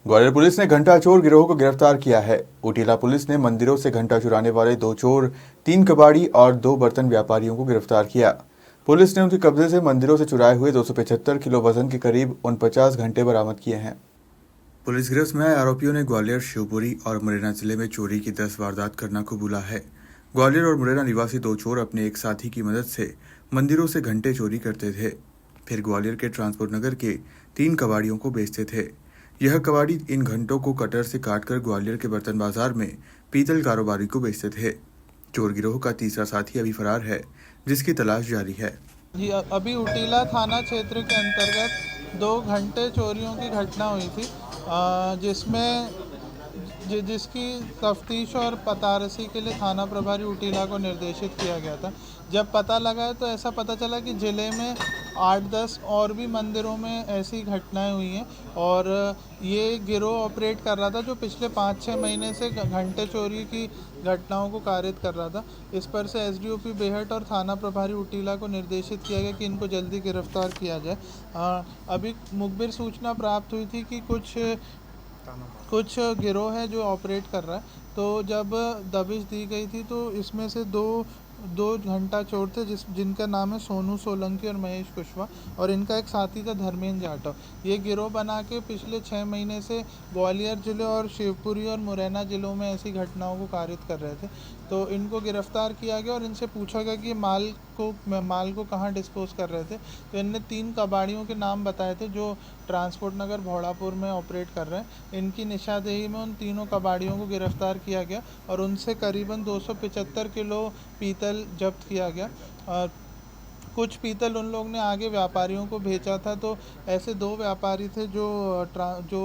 Gwalior police ने घंटा चोर गिरोह को गिरफ्तार किया है। उटीला पुलिस ने मंदिरों से घंटा चुराने वाले 2 चोर, 3 कबाड़ी और 2 बर्तन व्यापारियों को गिरफ्तार किया। पुलिस ने उनके कब्जे से मंदिरों से चुराए हुए 275 किलो वजन के करीब 49 घंटे बरामद किए हैं। पुलिस गिरफ्त में आए आरोपियों ने ग्वालियर, शिवपुरी और मुरैना जिले में चोरी की 10 वारदात करना कबूला है। ग्वालियर और मुरैना निवासी 2 चोर अपने एक साथी की मदद से मंदिरों से घंटे चोरी करते थे, फिर ग्वालियर के ट्रांसपोर्ट नगर के 3 कबाड़ियों को बेचते थे। यह कबाड़ी इन घंटों को कटर से काटकर ग्वालियर के बर्तन बाजार में पीतल कारोबारी को बेचते थे। चोर गिरोह का तीसरा साथी अभी फरार है, जिसकी तलाश जारी है। जी, अभी उटीला थाना क्षेत्र के अंतर्गत 2 घंटे चोरियों की घटना हुई थी, जिसकी तफ्तीश और पतारसी के लिए थाना प्रभारी उटीला को निर्देशित किया गया था। जब पता लगा तो ऐसा पता चला कि ज़िले में 8-10 और भी मंदिरों में ऐसी घटनाएं हुई हैं और ये गिरोह ऑपरेट कर रहा था जो पिछले 5-6 महीने से घंटे चोरी की घटनाओं को कारित कर रहा था। इस पर से एसडीओपी बेहट और थाना प्रभारी उटीला को निर्देशित किया गया कि इनको जल्दी गिरफ्तार किया जाए। अभी मुखबिर सूचना प्राप्त हुई थी कि कुछ गिरोह है जो ऑपरेट कर रहा है, तो जब दबिश दी गई थी तो इसमें से दो घंटा चोर थे जिनका नाम है सोनू सोलंकी और महेश कुशवाहा, और इनका एक साथी था धर्मेंद्र जाटव। ये गिरोह बना के पिछले 6 महीने से ग्वालियर ज़िले और शिवपुरी और मुरैना ज़िलों में ऐसी घटनाओं को कारित कर रहे थे। तो इनको गिरफ्तार किया गया और इनसे पूछा गया कि माल को कहाँ डिस्पोज कर रहे थे। तो इनने 3 कबाड़ियों के नाम बताए थे जो ट्रांसपोर्ट नगर भोड़ापुर में ऑपरेट कर रहे हैं। इनकी निशानदेही में उन तीनों कबाड़ियों को गिरफ्तार किया गया और उनसे करीबन 275 किलो पीतल जब्त किया गया। कुछ पीतल उन लोग ने आगे व्यापारियों को बेचा था। तो ऐसे 2 व्यापारी थे जो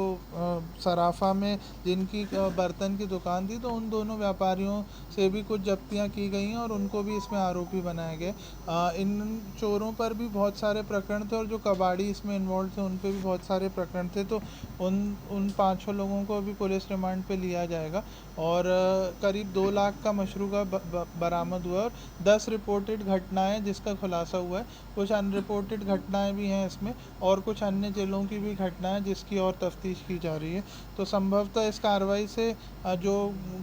सराफा में जिनकी बर्तन की दुकान थी, तो उन दोनों व्यापारियों से भी कुछ जब्तियां की गई हैं और उनको भी इसमें आरोपी बनाया गया। इन चोरों पर भी बहुत सारे प्रकरण थे और जो कबाड़ी इसमें इन्वॉल्व थे उन पे भी बहुत सारे प्रकरण थे। तो उन 5-6 लोगों को अभी पुलिस रिमांड पे लिया जाएगा और करीब 2 लाख का मशरूका बरामद हुआ और 10 रिपोर्टेड घटनाएं जिसका खुलासा हुआ है। कुछ अनरिपोर्टेड घटनाएं भी हैं इसमें और कुछ अन्य जिलों की भी घटनाएं जिसकी और तफ्तीश की जा रही है। तो संभवतः इस कार्रवाई से जो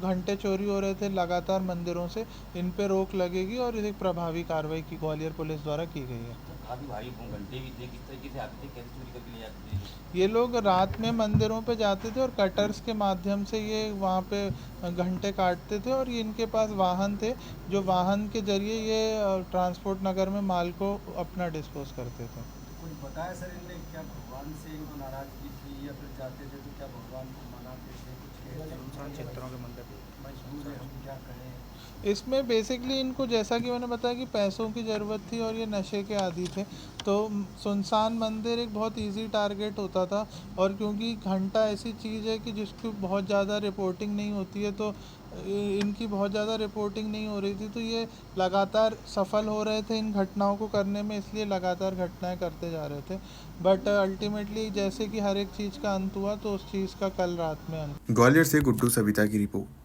घंटे चोरी हो रहे थे लगातार मंदिरों से, इन पे रोक लगेगी और एक प्रभावी कार्रवाई की ग्वालियर पुलिस द्वारा की गई है। काफ़ी भारी घंटे भी थे, किस तरीके से आते थे, कैसे चोरी करके ले जाते थे? ये लोग रात में मंदिरों पे जाते थे और कटर्स के माध्यम से ये वहाँ पे घंटे काटते थे और ये इनके पास वाहन थे, जो वाहन के जरिए ये ट्रांसपोर्ट नगर में माल को अपना डिस्पोज करते थे। कुछ बताया सर इनने, क्या भगवान से इनको नाराजगी थी या फिर जाते थे तो क्या भगवान को मनाते थे? कुछ सुनसान क्षेत्रों के मंदिर मशहूर है, हम क्या कहें। इसमें बेसिकली इनको, जैसा कि मैंने बताया कि पैसों की ज़रूरत थी और ये नशे के आदी थे, तो सुनसान मंदिर एक बहुत इजी टारगेट होता था। और क्योंकि घंटा ऐसी चीज़ है कि जिसकी बहुत ज़्यादा रिपोर्टिंग नहीं होती है, तो इनकी बहुत ज़्यादा रिपोर्टिंग नहीं हो रही थी, तो ये लगातार सफल हो रहे थे इन घटनाओं को करने में, इसलिए लगातार घटनाएं करते जा रहे थे। बट अल्टीमेटली जैसे कि हर एक चीज़ का अंत हुआ, तो उस चीज़ का कल रात में अंत। ग्वालियर से गुड्डू सविता की रिपोर्ट।